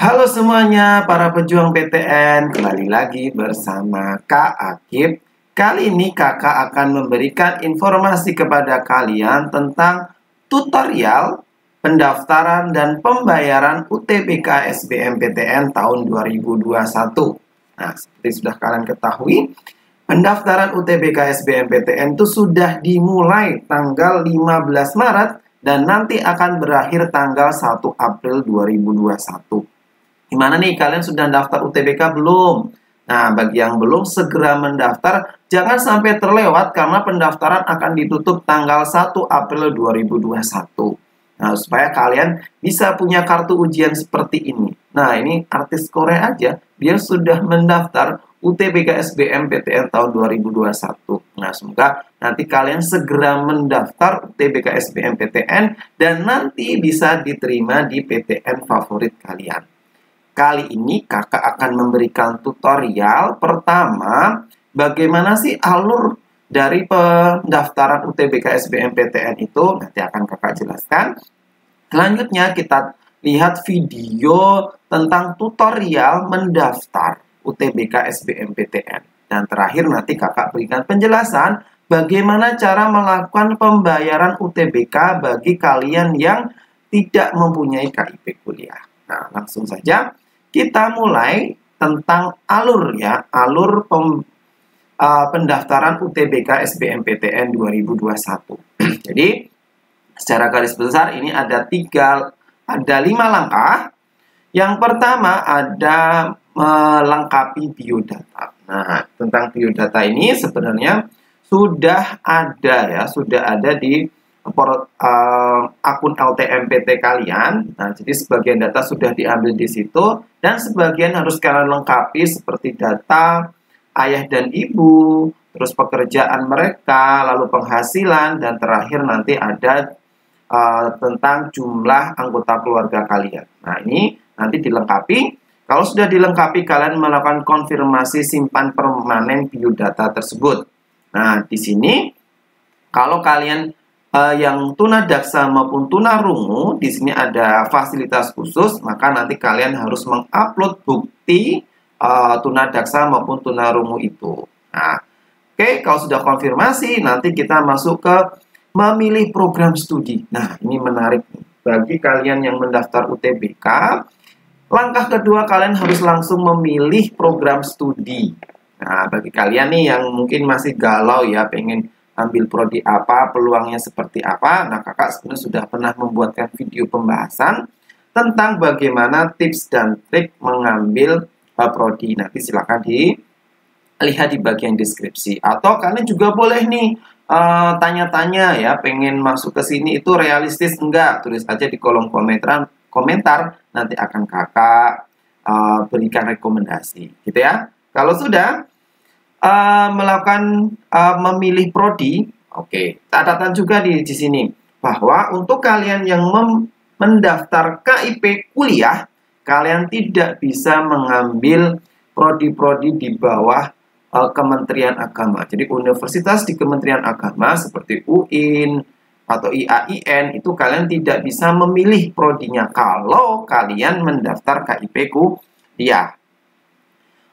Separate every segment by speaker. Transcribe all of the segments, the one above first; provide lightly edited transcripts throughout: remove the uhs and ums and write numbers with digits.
Speaker 1: Halo semuanya, para pejuang PTN, kembali lagi bersama Kak Akib. Kali ini kakak akan memberikan informasi kepada kalian tentang tutorial pendaftaran dan pembayaran UTBK SBMPTN tahun 2021. Nah, seperti sudah kalian ketahui, pendaftaran UTBK SBMPTN itu sudah dimulai tanggal 15 Maret dan nanti akan berakhir tanggal 1 April 2021. Gimana nih, kalian sudah daftar UTBK belum? Nah, bagi yang belum, segera mendaftar. Jangan sampai terlewat karena pendaftaran akan ditutup tanggal 1 April 2021. Nah, supaya kalian bisa punya kartu ujian seperti ini. Nah, ini artis Korea aja, dia sudah mendaftar UTBK SBMPTN tahun 2021. Nah, semoga nanti kalian segera mendaftar UTBK SBMPTN dan nanti bisa diterima di PTN favorit kalian. Kali ini kakak akan memberikan tutorial pertama, bagaimana sih alur dari pendaftaran UTBK SBMPTN itu, nanti akan kakak jelaskan. Selanjutnya kita lihat video tentang tutorial mendaftar UTBK SBMPTN. Dan terakhir nanti kakak berikan penjelasan bagaimana cara melakukan pembayaran UTBK bagi kalian yang tidak mempunyai KIP kuliah. Nah, langsung saja kita mulai tentang alur ya, alur pendaftaran UTBK SBMPTN 2021. Jadi, secara garis besar ini ada 5 langkah. Yang pertama ada melengkapi biodata. Nah, tentang biodata ini sebenarnya sudah ada di akun LTMPT kalian. Nah, jadi sebagian data sudah diambil di situ dan sebagian harus kalian lengkapi seperti data ayah dan ibu, terus pekerjaan mereka, lalu penghasilan, dan terakhir nanti ada tentang jumlah anggota keluarga kalian. Nah, ini nanti dilengkapi. Kalau sudah dilengkapi, kalian melakukan konfirmasi simpan permanen biodata tersebut. Nah, di sini kalau kalian yang tunadaksa maupun tunarungu, di sini ada fasilitas khusus, maka nanti kalian harus mengupload bukti tunadaksa maupun tunarungu itu. Nah, oke, kalau sudah konfirmasi, nanti kita masuk ke memilih program studi. Nah, ini menarik bagi kalian yang mendaftar UTBK. Langkah kedua, kalian harus langsung memilih program studi. Nah, bagi kalian nih yang mungkin masih galau ya, pengen ambil prodi apa, peluangnya seperti apa. Nah, kakak sebenarnya sudah pernah membuatkan video pembahasan tentang bagaimana tips dan trik mengambil prodi. Nanti silakan dilihat di bagian deskripsi. Atau kalian juga boleh nih tanya-tanya ya, pengen masuk ke sini itu realistis enggak? Tulis aja di kolom komentar, nanti akan kakak berikan rekomendasi, gitu ya. Kalau sudah melakukan memilih prodi, oke. Catatan juga di sini bahwa untuk kalian yang mendaftar KIP kuliah, kalian tidak bisa mengambil prodi-prodi di bawah Kementerian Agama. Jadi universitas di Kementerian Agama seperti UIN atau IAIN itu kalian tidak bisa memilih prodinya kalau kalian mendaftar KIP kuliah.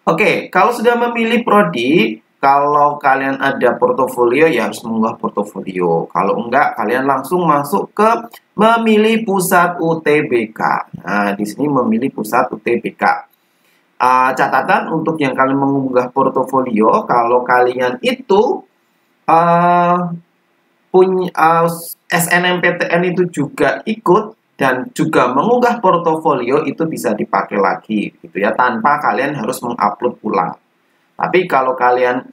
Speaker 1: Oke, kalau sudah memilih prodi, kalau kalian ada portofolio ya harus mengunggah portofolio. Kalau enggak, kalian langsung masuk ke memilih pusat UTBK. Nah, di sini memilih pusat UTBK. Catatan untuk yang kalian mengunggah portofolio, kalau kalian itu punya SNMPTN itu juga ikut dan juga mengunggah portofolio, itu bisa dipakai lagi gitu ya, tanpa kalian harus mengupload ulang. Tapi kalau kalian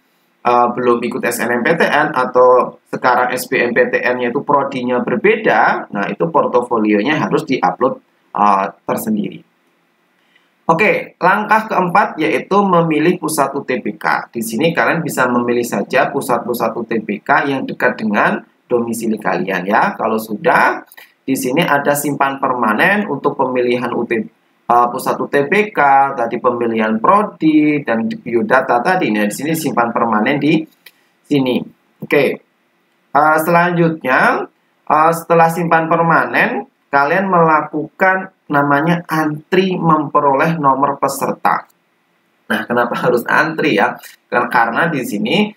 Speaker 1: belum ikut SNMPTN atau sekarang SBMPTN-nya itu prodinya berbeda, nah itu portofolionya harus diupload tersendiri. Oke, langkah keempat yaitu memilih pusat UTBK. Di sini kalian bisa memilih saja pusat-pusat UTBK yang dekat dengan domisili kalian ya. Kalau sudah, di sini ada simpan permanen untuk pemilihan pusat UTBK, tadi pemilihan prodi dan biodata tadi. Nah, di sini simpan permanen di sini. Oke. Selanjutnya, setelah simpan permanen, kalian melakukan namanya antri memperoleh nomor peserta. Nah, kenapa harus antri ya? Karena di sini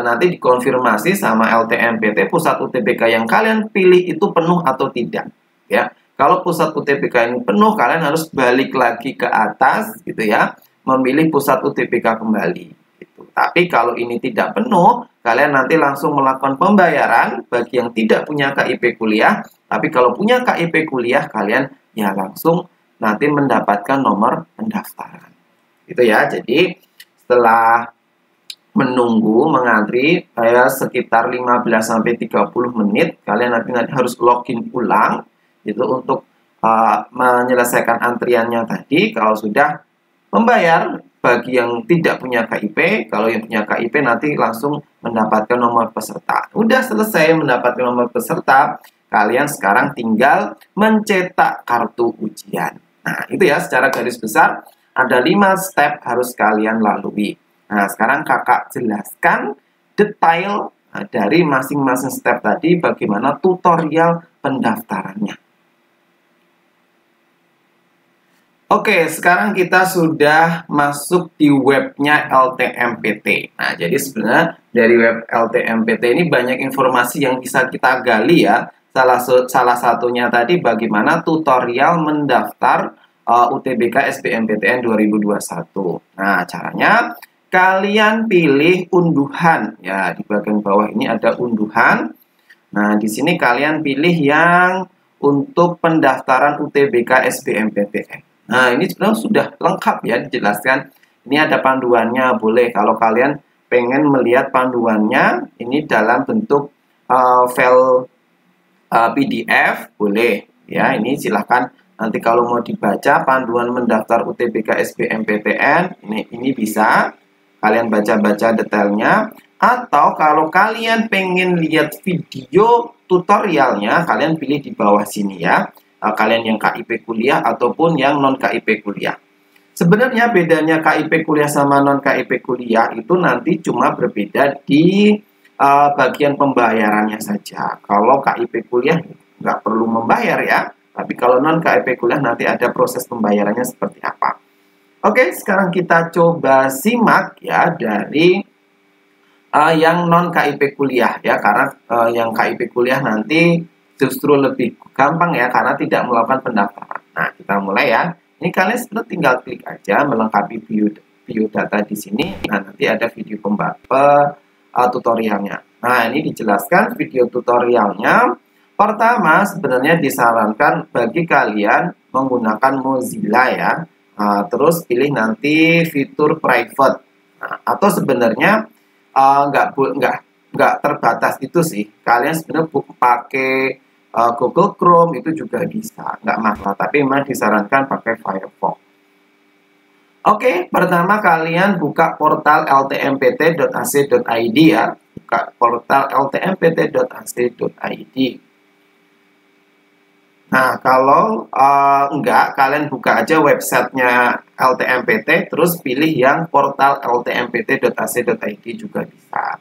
Speaker 1: nanti dikonfirmasi sama LTMPT pusat UTBK yang kalian pilih itu penuh atau tidak, ya. Kalau pusat UTBK ini penuh, kalian harus balik lagi ke atas, gitu ya, memilih pusat UTBK kembali. Gitu. Tapi kalau ini tidak penuh, kalian nanti langsung melakukan pembayaran bagi yang tidak punya KIP kuliah. Tapi kalau punya KIP kuliah, kalian ya langsung nanti mendapatkan nomor pendaftaran. Gitu ya. Jadi setelah menunggu mengantri sekitar 15-30 menit, kalian nanti harus login ulang itu untuk menyelesaikan antriannya tadi. Kalau sudah membayar, bagi yang tidak punya KIP, kalau yang punya KIP nanti langsung mendapatkan nomor peserta. Udah selesai mendapatkan nomor peserta, kalian sekarang tinggal mencetak kartu ujian. Nah, itu ya secara garis besar ada 5 step harus kalian lalui. Nah, sekarang kakak jelaskan detail dari masing-masing step tadi, bagaimana tutorial pendaftarannya. Oke, sekarang kita sudah masuk di webnya LTMPT. Nah, jadi sebenarnya dari web LTMPT ini banyak informasi yang bisa kita gali ya. Salah satunya tadi bagaimana tutorial mendaftar UTBK SBMPTN 2021. Nah, caranya kalian pilih unduhan ya, di bagian bawah ini ada unduhan. Nah, di sini kalian pilih yang untuk pendaftaran UTBK SBMPTN. Nah, ini sebenarnya sudah lengkap ya dijelaskan. Ini ada panduannya, boleh kalau kalian pengen melihat panduannya ini dalam bentuk file PDF, boleh ya. Ini silahkan nanti kalau mau dibaca panduan mendaftar UTBK SBMPTN, ini bisa kalian baca-baca detailnya. Atau kalau kalian pengen lihat video tutorialnya, kalian pilih di bawah sini ya. Kalian yang KIP kuliah ataupun yang non KIP kuliah. Sebenarnya bedanya KIP kuliah sama non KIP kuliah itu nanti cuma berbeda di bagian pembayarannya saja. Kalau KIP kuliah nggak perlu membayar ya, tapi kalau non KIP kuliah nanti ada proses pembayarannya seperti apa. Oke, sekarang kita coba simak ya dari yang non KIP kuliah ya, karena yang KIP kuliah nanti justru lebih gampang ya karena tidak melakukan pendaftaran. Nah, kita mulai ya. Ini kalian sebenarnya tinggal klik aja melengkapi biodata di sini. Nah, nanti ada video tutorialnya. Nah, ini dijelaskan video tutorialnya. Pertama, sebenarnya disarankan bagi kalian menggunakan Mozilla ya. Terus pilih nanti fitur private. Nah, atau sebenarnya nggak terbatas itu sih. Kalian sebenarnya pakai Google Chrome itu juga bisa, nggak masalah. Tapi memang disarankan pakai Firefox. Oke, pertama kalian buka portal ltmpt.ac.id ya. Buka portal ltmpt.ac.id. Nah, kalau enggak, kalian buka aja websitenya LTMPT, terus pilih yang portal ltmpt.ac.id juga bisa.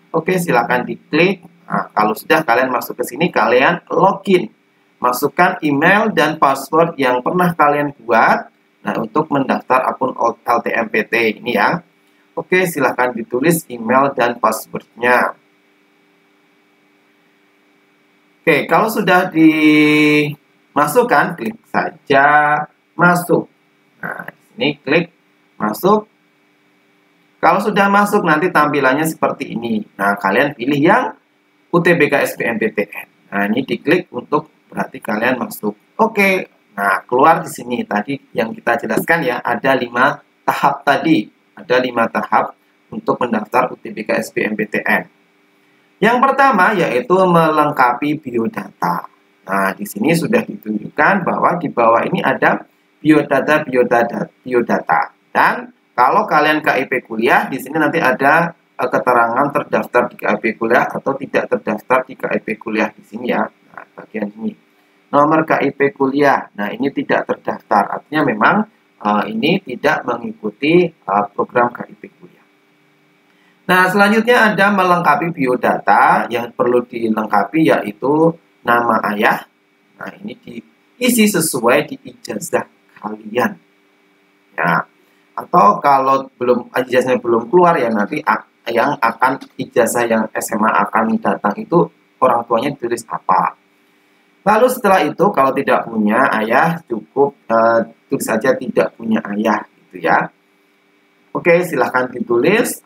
Speaker 1: Oke, silakan diklik. Nah, kalau sudah kalian masuk ke sini, kalian login. Masukkan email dan password yang pernah kalian buat. Nah, untuk mendaftar akun LTMPT ini ya. Oke, silakan ditulis email dan passwordnya. Oke, kalau sudah dimasukkan, klik saja masuk. Nah, di sini klik masuk. Kalau sudah masuk, nanti tampilannya seperti ini. Nah, kalian pilih yang UTBK SBMPTN. Nah, ini diklik untuk berarti kalian masuk. Oke, nah keluar di sini tadi yang kita jelaskan ya, ada 5 tahap tadi. Ada 5 tahap untuk mendaftar UTBK SBMPTN. Yang pertama yaitu melengkapi biodata. Nah, di sini sudah ditunjukkan bahwa di bawah ini ada biodata. Dan kalau kalian KIP kuliah, di sini nanti ada keterangan terdaftar di KIP kuliah atau tidak terdaftar di KIP kuliah di sini ya. Nah, bagian ini. Nomor KIP kuliah. Nah, ini tidak terdaftar. Artinya memang ini tidak mengikuti program KIP kuliah. Nah, selanjutnya ada melengkapi biodata. Yang perlu dilengkapi yaitu nama ayah. Nah, ini isi sesuai di ijazah kalian. Ya. Atau kalau ijazahnya belum keluar, ya nanti yang akan ijazah yang SMA akan datang itu orang tuanya tulis apa. Lalu setelah itu kalau tidak punya ayah, cukup tulis saja tidak punya ayah gitu ya. Oke, silahkan ditulis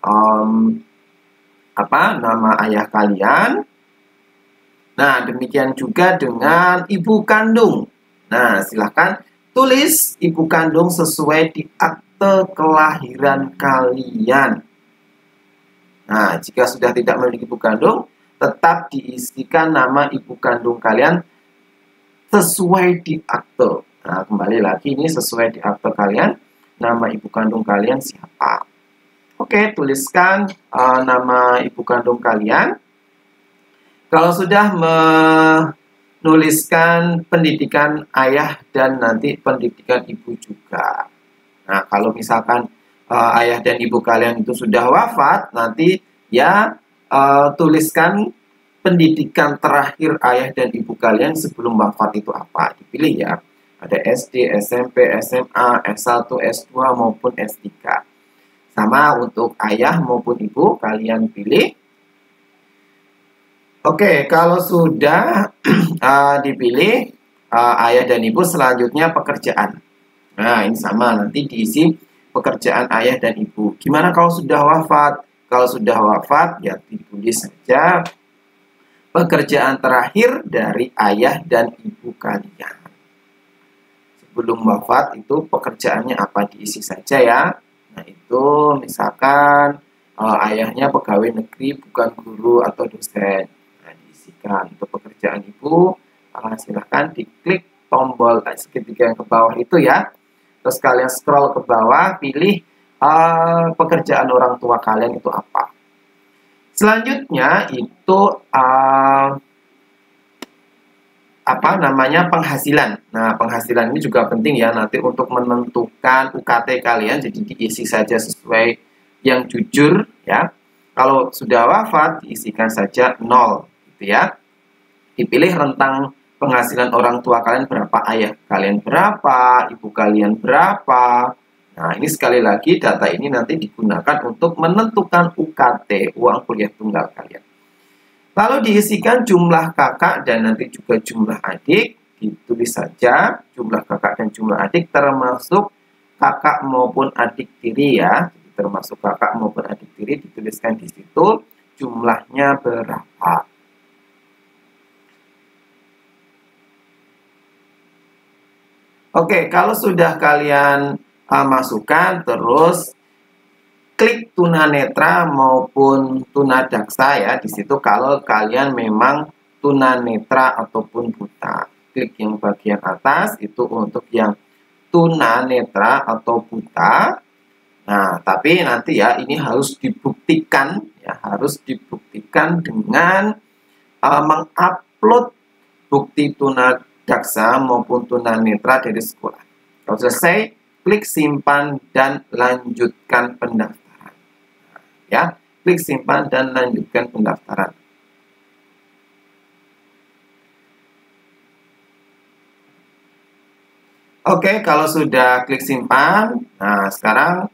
Speaker 1: nama ayah kalian. Nah, demikian juga dengan ibu kandung. Nah, silahkan tulis ibu kandung sesuai di akte kelahiran kalian. Nah, jika sudah tidak memiliki ibu kandung, tetap diisikan nama ibu kandung kalian sesuai di akte. Nah, kembali lagi ini sesuai di akte kalian, nama ibu kandung kalian siapa. Oke, tuliskan nama ibu kandung kalian. Kalau sudah menuliskan pendidikan ayah dan nanti pendidikan ibu juga. Nah, kalau misalkan ayah dan ibu kalian itu sudah wafat, nanti ya tuliskan pendidikan terakhir ayah dan ibu kalian sebelum wafat itu apa. Dipilih ya. Ada SD, SMP, SMA, S1, S2 maupun S3. Sama untuk ayah maupun ibu kalian pilih. Oke, kalau sudah dipilih ayah dan ibu, selanjutnya pekerjaan. Nah, ini sama, nanti diisi pekerjaan ayah dan ibu. Gimana kalau sudah wafat? Kalau sudah wafat, ya ditulis saja pekerjaan terakhir dari ayah dan ibu kalian. Sebelum wafat itu pekerjaannya apa, diisi saja ya. Nah, itu misalkan ayahnya pegawai negeri, bukan guru atau dosen. Untuk pekerjaan ibu, silahkan diklik tombol segitiga yang ke bawah itu ya. Terus kalian scroll ke bawah, pilih pekerjaan orang tua kalian itu apa. Selanjutnya itu penghasilan. Nah, penghasilan ini juga penting ya nanti untuk menentukan UKT kalian. Jadi diisi saja sesuai yang jujur ya. Kalau sudah wafat diisikan saja 0. Ya, dipilih rentang penghasilan orang tua kalian berapa, ayah kalian berapa, ibu kalian berapa. Nah, ini sekali lagi data ini nanti digunakan untuk menentukan UKT, uang kuliah tunggal kalian. Lalu diisikan jumlah kakak dan nanti juga jumlah adik, ditulis saja jumlah kakak dan jumlah adik termasuk kakak maupun adik tiri ya. Termasuk kakak maupun adik tiri dituliskan di situ jumlahnya berapa. Oke, kalau sudah kalian masukkan, terus klik tunanetra maupun tunadaksa ya. Di situ kalau kalian memang tunanetra ataupun buta. Klik yang bagian atas itu untuk yang tunanetra atau buta. Nah, tapi nanti ya ini harus dibuktikan ya, harus dibuktikan dengan mengupload bukti tunadaksa maupun tunanetra dari sekolah. Kalau selesai, klik simpan dan lanjutkan pendaftaran. Ya, klik simpan dan lanjutkan pendaftaran. Oke, kalau sudah klik simpan, nah sekarang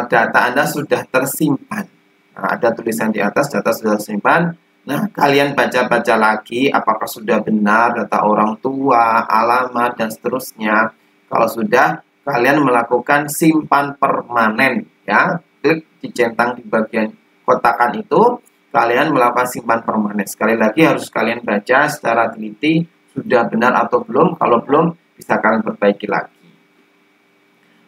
Speaker 1: data Anda sudah tersimpan. Nah, ada tulisan di atas, data sudah tersimpan. Nah, kalian baca-baca lagi apakah sudah benar data orang tua, alamat, dan seterusnya. Kalau sudah, kalian melakukan simpan permanen. Ya, klik dicentang di bagian kotakan itu, kalian melakukan simpan permanen. Sekali lagi harus kalian baca secara teliti, sudah benar atau belum. Kalau belum, bisa kalian perbaiki lagi.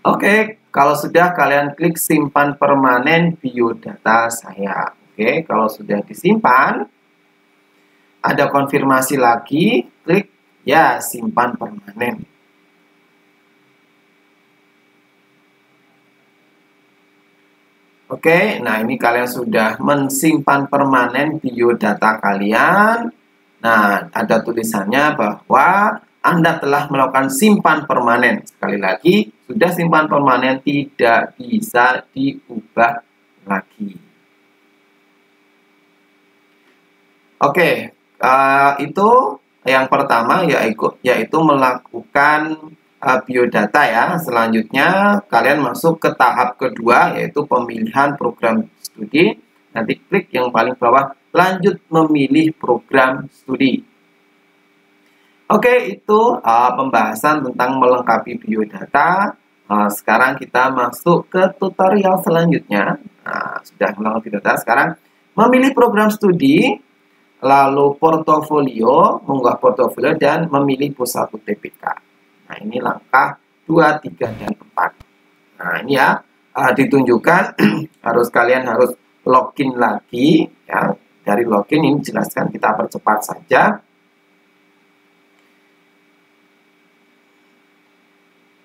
Speaker 1: Oke, kalau sudah kalian klik simpan permanen biodata saya. Oke, kalau sudah disimpan, ada konfirmasi lagi, klik ya simpan permanen. Oke, nah ini kalian sudah mensimpan permanen biodata kalian. Nah, ada tulisannya bahwa Anda telah melakukan simpan permanen. Sekali lagi, sudah simpan permanen, tidak bisa diubah lagi. Oke, itu yang pertama yaitu melakukan biodata ya. Selanjutnya kalian masuk ke tahap kedua yaitu pemilihan program studi. Nanti klik yang paling bawah lanjut memilih program studi. Oke, itu pembahasan tentang melengkapi biodata. Sekarang kita masuk ke tutorial selanjutnya. Sudah melengkapi biodata, sekarang memilih program studi, lalu portofolio, mengunggah portofolio, dan memilih pusat UTBK. Nah, ini langkah 2, 3, dan 4. Nah, ini ya, ditunjukkan kalian harus login lagi. Ya. Dari login ini jelaskan, kita percepat saja.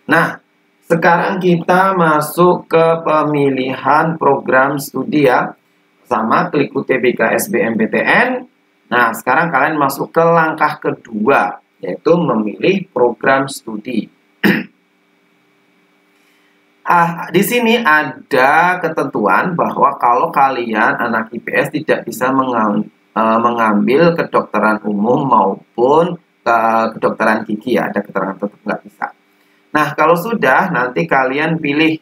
Speaker 1: Nah, sekarang kita masuk ke pemilihan program studi ya. Sama, klik UTBK SBMPTN. Nah, sekarang kalian masuk ke langkah kedua, yaitu memilih program studi. Di sini ada ketentuan bahwa kalau kalian anak IPS tidak bisa mengambil kedokteran umum maupun kedokteran gigi ya, ada keterangan tetap nggak bisa. Nah, kalau sudah, nanti kalian pilih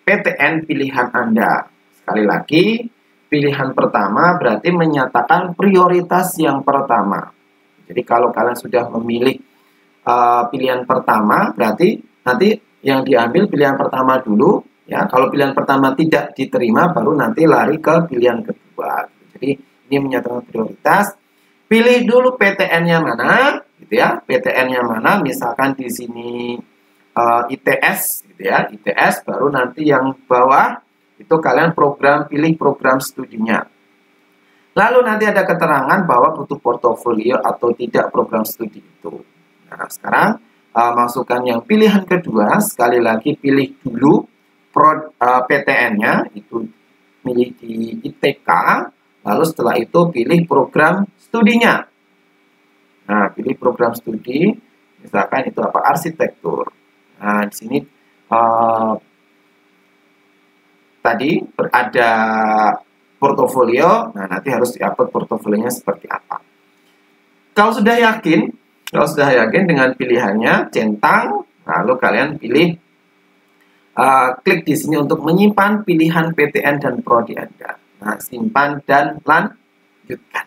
Speaker 1: PTN pilihan Anda. Sekali lagi, pilihan pertama berarti menyatakan prioritas yang pertama. Jadi kalau kalian sudah memilih pilihan pertama, berarti nanti yang diambil pilihan pertama dulu. Ya, kalau pilihan pertama tidak diterima, baru nanti lari ke pilihan kedua. Jadi ini menyatakan prioritas. Pilih dulu PTN-nya mana, gitu ya. PTN-nya mana? Misalkan di sini ITS, gitu ya. ITS, baru nanti yang bawah itu kalian pilih program studinya. Lalu nanti ada keterangan bahwa butuh portofolio atau tidak program studi itu. Nah, sekarang masukkan yang pilihan kedua, sekali lagi pilih dulu PTN-nya, itu pilih di ITK, lalu setelah itu pilih program studinya. Nah, pilih program studi, misalkan itu apa? Arsitektur. Nah, di sini tadi ada portofolio, nah nanti harus diupload portofolionya seperti apa. Kalau sudah yakin dengan pilihannya, centang, lalu kalian pilih, klik di sini untuk menyimpan pilihan PTN dan prodi Anda. Nah, simpan dan lanjutkan.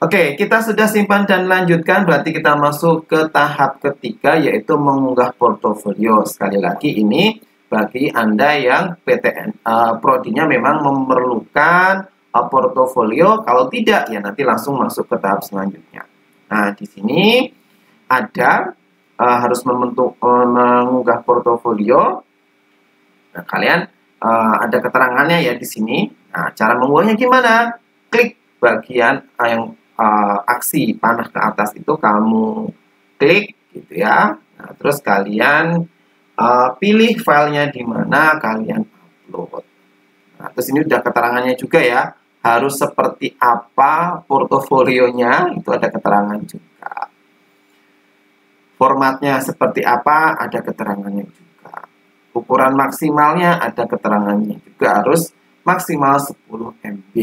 Speaker 1: Oke, kita sudah simpan dan lanjutkan, berarti kita masuk ke tahap ketiga, yaitu mengunggah portofolio. Sekali lagi ini bagi Anda yang PTN, prodinya memang memerlukan portofolio, kalau tidak, ya nanti langsung masuk ke tahap selanjutnya. Nah, di sini ada harus mengunggah portofolio. Nah, kalian ada keterangannya ya di sini. Nah, cara mengunggahnya gimana? Klik bagian yang aksi panah ke atas itu kamu klik gitu ya. Nah, terus kalian pilih filenya di mana kalian upload. Nah, terus ini udah keterangannya juga ya. Harus seperti apa portofolionya, itu ada keterangan juga. Formatnya seperti apa, ada keterangannya juga. Ukuran maksimalnya ada keterangannya juga, harus maksimal 10 MB.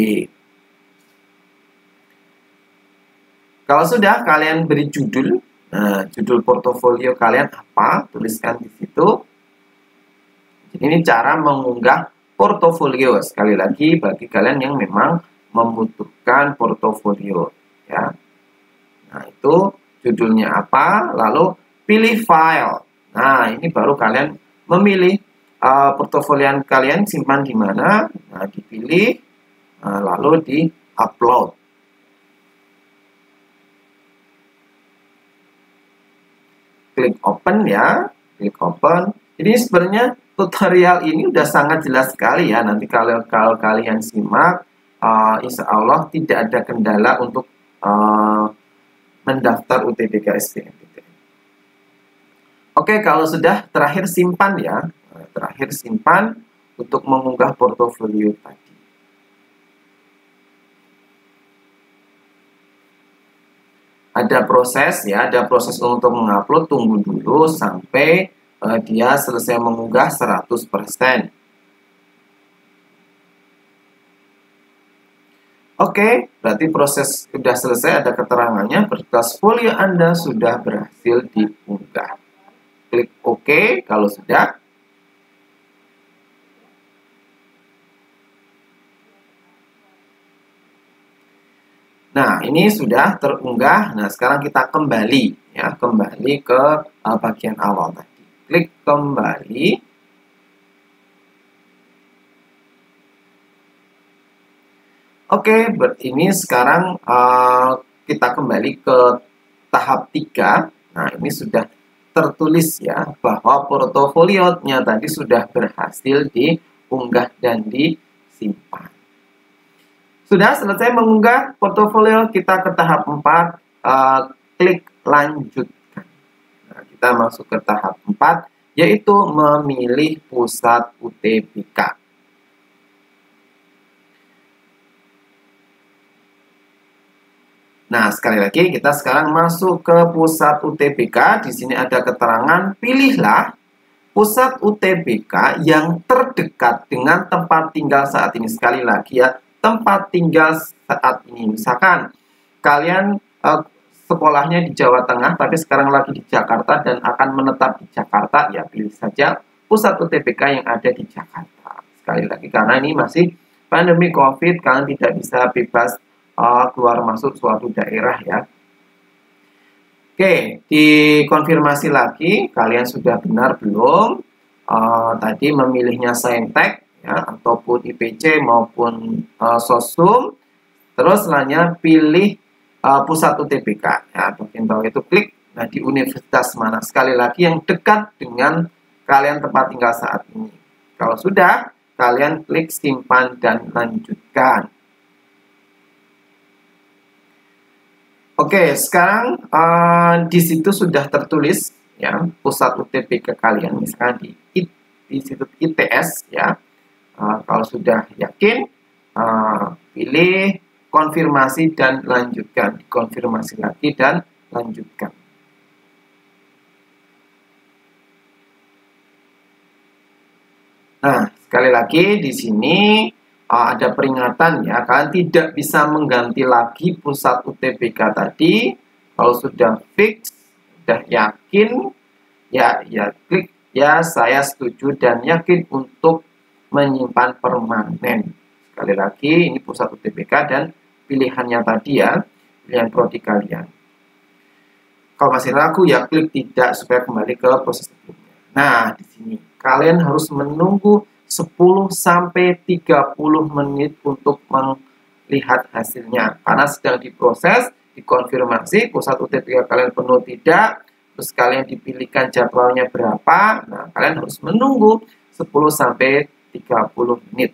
Speaker 1: Kalau sudah, kalian beri judul. Nah, judul portofolio kalian apa, tuliskan di situ. Ini cara mengunggah portofolio, sekali lagi bagi kalian yang memang membutuhkan portofolio ya. Nah, itu judulnya apa, lalu pilih file. Nah, ini baru kalian memilih portofolio kalian simpan di mana. Nah, dipilih, lalu di-upload. Klik open ya, klik open. Jadi sebenarnya tutorial ini udah sangat jelas sekali ya. Nanti kalau kalian simak, insya Allah tidak ada kendala untuk mendaftar UTBK SBMPTN. Oke, kalau sudah, terakhir simpan ya. Terakhir simpan untuk mengunggah portofolio tadi. Ada proses ya, ada proses untuk mengupload, tunggu dulu sampai dia selesai mengunggah 100%. Oke, berarti proses sudah selesai, ada keterangannya, berkas folio Anda sudah berhasil diunggah. Klik OK kalau sudah. Nah, ini sudah terunggah. Nah, sekarang kita kembali ya, kembali ke bagian awal tadi. Klik kembali. Oke, ini sekarang kita kembali ke tahap 3. Nah, ini sudah tertulis ya bahwa portofolionya tadi sudah berhasil diunggah dan disimpan. Sudah selesai mengunggah portofolio, kita ke tahap 4, klik lanjutkan. Nah, kita masuk ke tahap 4, yaitu memilih pusat UTBK. Nah, sekali lagi kita sekarang masuk ke pusat UTBK. Di sini ada keterangan, pilihlah pusat UTBK yang terdekat dengan tempat tinggal saat ini. Sekali lagi ya, tempat tinggal saat ini. Misalkan kalian sekolahnya di Jawa Tengah, tapi sekarang lagi di Jakarta dan akan menetap di Jakarta, ya pilih saja pusat UTBK yang ada di Jakarta. Sekali lagi, karena ini masih pandemi COVID, kalian tidak bisa bebas keluar masuk suatu daerah ya. Oke, dikonfirmasi lagi, kalian sudah benar belum? Tadi memilihnya Saintek ya, ataupun IPC maupun Sosum. Terus selanjutnya pilih pusat UTBK ya, bagian bawah itu klik. Nah, di universitas mana? Sekali lagi yang dekat dengan kalian tempat tinggal saat ini. Kalau sudah, kalian klik simpan dan lanjutkan. Oke, sekarang di situ sudah tertulis ya pusat UTBK kalian, misalkan di Institut ITS ya. Kalau sudah yakin, pilih konfirmasi dan lanjutkan, konfirmasi lagi dan lanjutkan. Nah, sekali lagi di sini ada peringatan ya, kalian tidak bisa mengganti lagi pusat UTBK tadi. Kalau sudah fix, sudah yakin, ya klik ya saya setuju dan yakin untuk menyimpan permanen. Sekali lagi, ini pusat UTBK dan pilihannya tadi ya, pilihan prodi kalian. Kalau masih ragu ya klik tidak supaya kembali ke proses sebelumnya. Nah, di sini kalian harus menunggu 10-30 menit untuk melihat hasilnya karena sedang diproses, dikonfirmasi pusat UTBK kalian penuh tidak, terus kalian dipilihkan jadwalnya berapa. Nah, kalian harus menunggu 10-30 menit.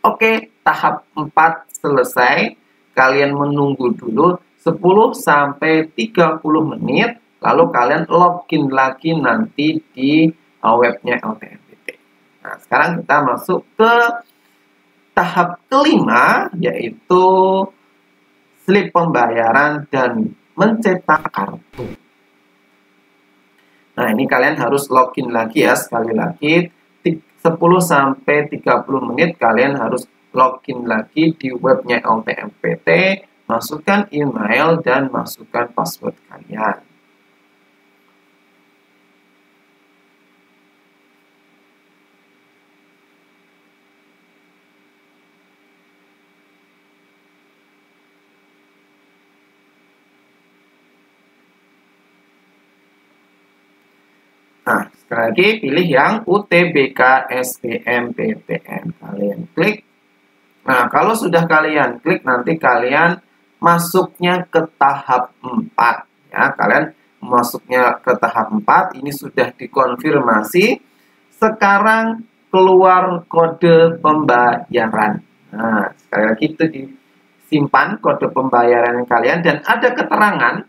Speaker 1: Oke, tahap 4 selesai. Kalian menunggu dulu 10-30 menit, lalu kalian login lagi nanti di webnya LTMPT. Nah, sekarang kita masuk ke tahap kelima, yaitu slip pembayaran dan mencetak kartu. Nah, ini kalian harus login lagi ya, sekali lagi 10-30 menit kalian harus login lagi di webnya LTMPT, masukkan email dan masukkan password kalian. Nah, sekali lagi pilih yang UTBK SBMPTN. Kalian klik. Nah, kalau sudah kalian klik, nanti kalian masuknya ke tahap 4. Ya, kalian masuknya ke tahap 4. Ini sudah dikonfirmasi. Sekarang keluar kode pembayaran. Nah, sekali lagi itu disimpan kode pembayaran kalian dan ada keterangan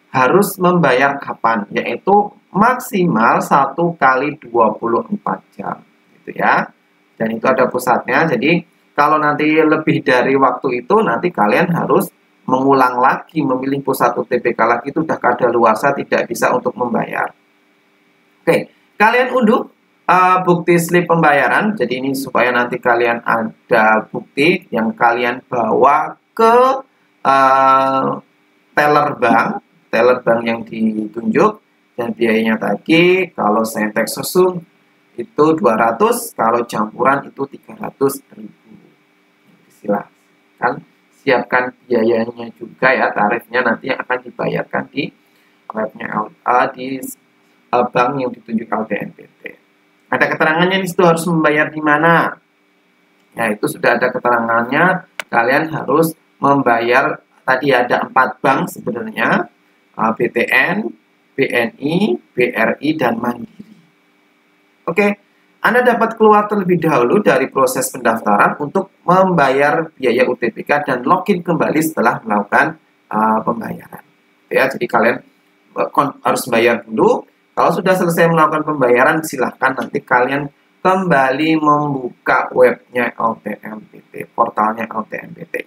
Speaker 1: harus membayar kapan, yaitu maksimal 1 kali 24 jam gitu ya. Dan itu ada pusatnya. Jadi kalau nanti lebih dari waktu itu, nanti kalian harus mengulang lagi, memilih pusat UTBK lagi, itu udah kadaluarsa, tidak bisa untuk membayar. Oke, kalian unduh bukti slip pembayaran. Jadi ini supaya nanti kalian ada bukti yang kalian bawa ke teller bank yang ditunjuk, dan biayanya tadi kalau saya teks sesum itu 200, kalau campuran itu 300.000. Silahkan siapkan biayanya juga ya, tarifnya nanti akan dibayarkan di webnya di bank yang ditunjuk LTMPT. Ada keterangannya di situ harus membayar di mana. Ya, itu sudah ada keterangannya. Kalian harus membayar, tadi ada 4 bank sebenarnya, BTN, BNI, BRI, dan Mandiri. Oke, Anda dapat keluar terlebih dahulu dari proses pendaftaran untuk membayar biaya UTBK dan login kembali setelah melakukan pembayaran. Ya, jadi kalian harus bayar dulu. Kalau sudah selesai melakukan pembayaran, silahkan nanti kalian kembali membuka webnya LTMPT, portalnya LTMPT.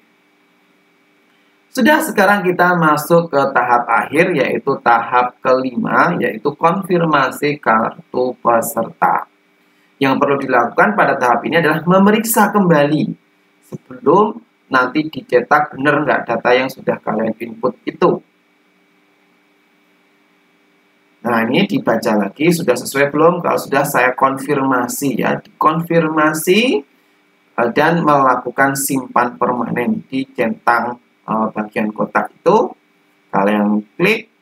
Speaker 1: Sudah, sekarang kita masuk ke tahap akhir, yaitu tahap kelima, yaitu konfirmasi kartu peserta. Yang perlu dilakukan pada tahap ini adalah memeriksa kembali sebelum nanti dicetak benar nggak data yang sudah kalian input itu. Nah, ini dibaca lagi, sudah sesuai belum? Kalau sudah, saya konfirmasi ya, dikonfirmasi dan melakukan simpan permanen di centang bagian kotak itu. Kalian klik,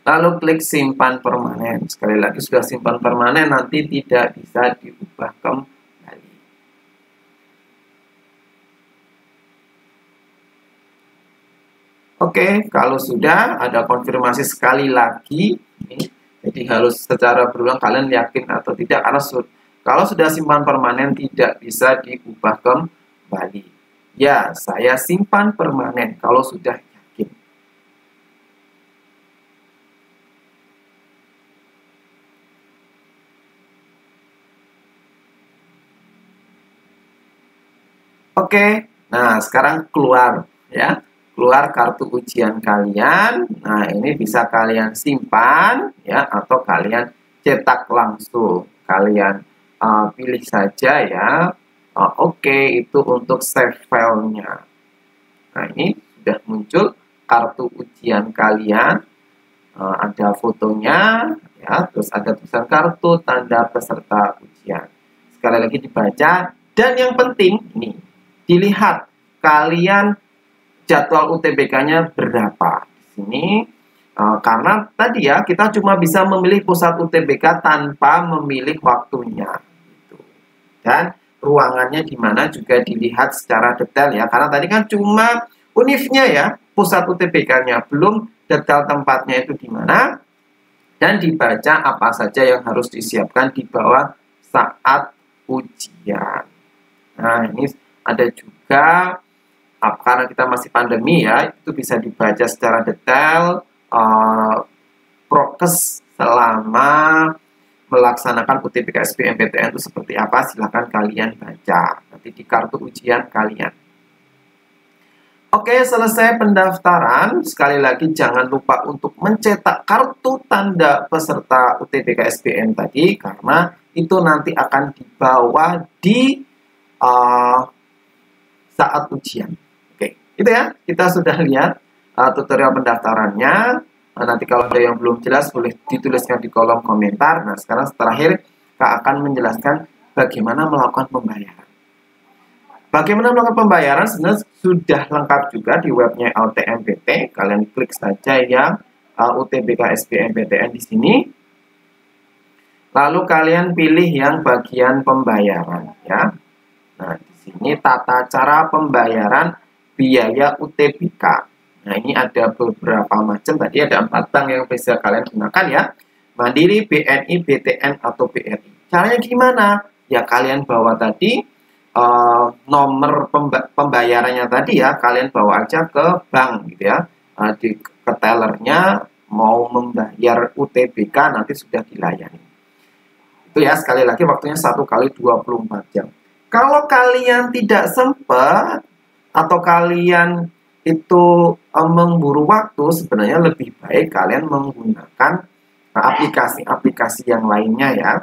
Speaker 1: lalu klik simpan permanen. Sekali lagi, sudah simpan permanen, nanti tidak bisa diubah kembali. Oke, kalau sudah ada konfirmasi sekali lagi, jadi harus secara berulang kalian yakin atau tidak, karena kalau sudah simpan permanen tidak bisa diubah kembali. Ya, saya simpan permanen kalau sudah yakin. Oke, nah sekarang keluar ya. Keluar kartu ujian kalian. Nah, ini bisa kalian simpan ya, atau kalian cetak langsung. Kalian pilih saja ya. Oke, itu untuk save filenya. Nah, ini sudah muncul kartu ujian kalian. Ada fotonya ya, terus ada tulisan kartu tanda peserta ujian. Sekali lagi dibaca, dan yang penting ini dilihat kalian jadwal UTBK-nya berapa. Di sini karena tadi ya kita cuma bisa memilih pusat UTBK tanpa memilih waktunya gitu. Dan ruangannya di mana juga dilihat secara detail ya, karena tadi kan cuma univnya ya, pusat UTBK-nya, belum detail tempatnya itu di mana, dan dibaca apa saja yang harus disiapkan di bawah saat ujian. Nah, ini ada juga karena kita masih pandemi ya, itu bisa dibaca secara detail prokes selama melaksanakan UTBK SBMPTN itu seperti apa, silahkan kalian baca nanti di kartu ujian kalian. Oke, selesai pendaftaran. Sekali lagi jangan lupa untuk mencetak kartu tanda peserta UTBK SBM tadi, karena itu nanti akan dibawa di saat ujian. Itu ya, kita sudah lihat tutorial pendaftarannya. Nanti kalau ada yang belum jelas boleh dituliskan di kolom komentar. Nah, sekarang terakhir Kak akan menjelaskan bagaimana melakukan pembayaran. Bagaimana melakukan pembayaran sebenarnya sudah lengkap juga di webnya LTMPT. Kalian klik saja ya UTBK SBMPTN di sini. Lalu kalian pilih yang bagian pembayaran ya. Nah, di sini tata cara pembayaran biaya UTBK. Nah, ini ada beberapa macam. Tadi ada 4 bank yang bisa kalian gunakan ya. Mandiri, BNI, BTN, atau BRI. Caranya gimana? Ya, kalian bawa tadi nomor pembayarannya tadi ya. Kalian bawa aja ke bank gitu ya. Ke tellernya mau membayar UTBK nanti sudah dilayani. Itu ya, sekali lagi waktunya 1 kali 24 jam. Kalau kalian tidak sempat atau kalian itu memburu waktu, sebenarnya lebih baik kalian menggunakan aplikasi-aplikasi yang lainnya ya.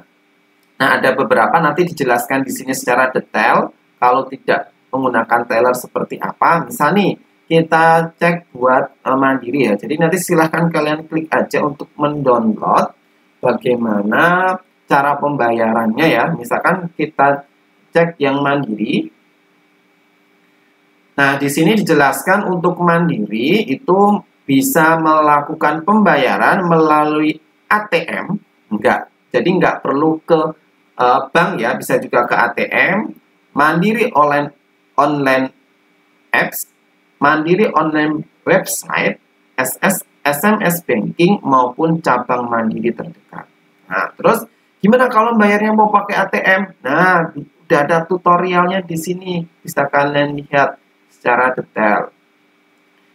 Speaker 1: Nah, ada beberapa nanti dijelaskan di sini secara detail. Kalau tidak menggunakan teller seperti apa, misal nih kita cek buat mandiri ya. Jadi nanti silahkan kalian klik aja untuk mendownload bagaimana cara pembayarannya ya. Misalkan kita cek yang mandiri. Nah, di sini dijelaskan untuk mandiri itu bisa melakukan pembayaran melalui ATM, enggak. Jadi enggak perlu ke bank ya, bisa juga ke ATM, mandiri online apps, mandiri online website, SMS banking maupun cabang mandiri terdekat. Nah, terus gimana kalau bayarnya mau pakai ATM? Nah, udah ada tutorialnya di sini, bisa kalian lihat secara detail.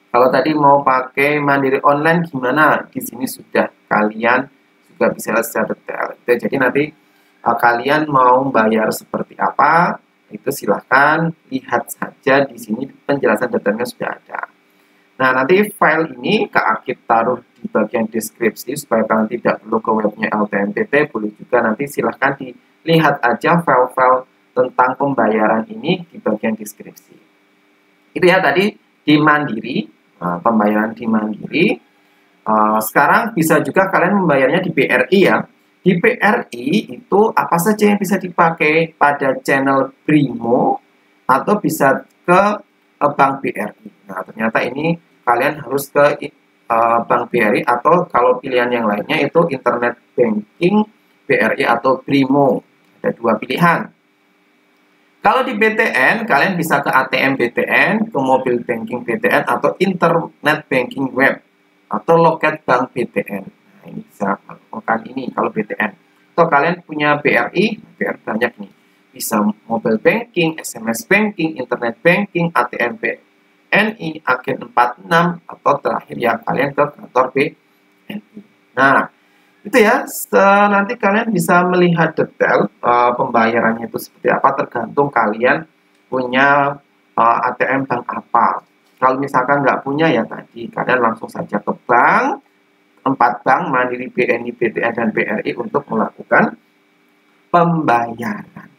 Speaker 1: Kalau tadi mau pakai mandiri online gimana? Di sini sudah kalian juga bisa lihat secara detail. Jadi nanti kalian mau bayar seperti apa, itu silahkan lihat saja di sini penjelasan detailnya sudah ada. Nah, nanti file ini Kak Akib taruh di bagian deskripsi supaya kalian tidak perlu ke webnya LTMPT, boleh juga nanti silahkan dilihat aja file-file tentang pembayaran ini di bagian deskripsi. Itu ya tadi di mandiri, pembayaran di mandiri. Sekarang bisa juga kalian membayarnya di BRI ya. Di BRI itu apa saja yang bisa dipakai pada channel Brimo atau bisa ke Bank BRI. Nah, ternyata ini kalian harus ke Bank BRI atau kalau pilihan yang lainnya itu internet banking BRI atau Brimo. Ada dua pilihan. Kalau di BTN, kalian bisa ke ATM BTN, ke mobil banking BTN, atau internet banking web, atau loket bank BTN. Nah, ini bisa melakukan ini kalau BTN. Atau kalian punya BRI banyak nih. Bisa mobile banking, SMS banking, internet banking, ATM BNI, agen 46, atau terakhir ya kalian ke kantor BNI. Nah, itu ya, nanti kalian bisa melihat detail pembayarannya itu seperti apa, tergantung kalian punya ATM bank apa. Kalau misalkan nggak punya ya tadi, kalian langsung saja ke bank, 4 bank, Mandiri, BNI, BTN, dan BRI untuk melakukan pembayaran.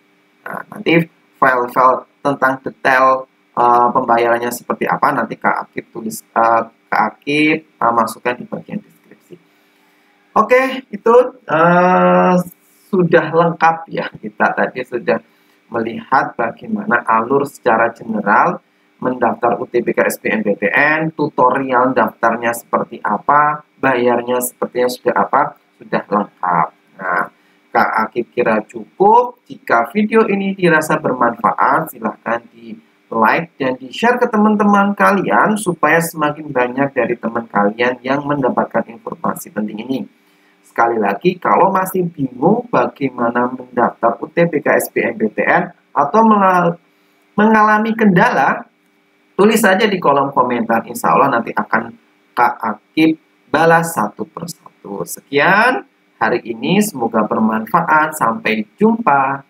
Speaker 1: Nah, nanti file-file tentang detail pembayarannya seperti apa, nanti Kak Akib masukkan di bagian deskripsi. Oke, itu sudah lengkap ya. Kita tadi sudah melihat bagaimana alur secara general mendaftar UTBK SBMPTN, tutorial daftarnya seperti apa, bayarnya sepertinya sudah apa, sudah lengkap. Nah, Kak Akib kira cukup. Jika video ini dirasa bermanfaat, silahkan di like dan di-share ke teman-teman kalian supaya semakin banyak dari teman kalian yang mendapatkan informasi penting ini. Sekali lagi, kalau masih bingung bagaimana mendaftar UTBK SBMPTN atau mengalami kendala, tulis saja di kolom komentar. Insya Allah nanti akan Kak Akib balas satu persatu. Sekian hari ini, semoga bermanfaat. Sampai jumpa.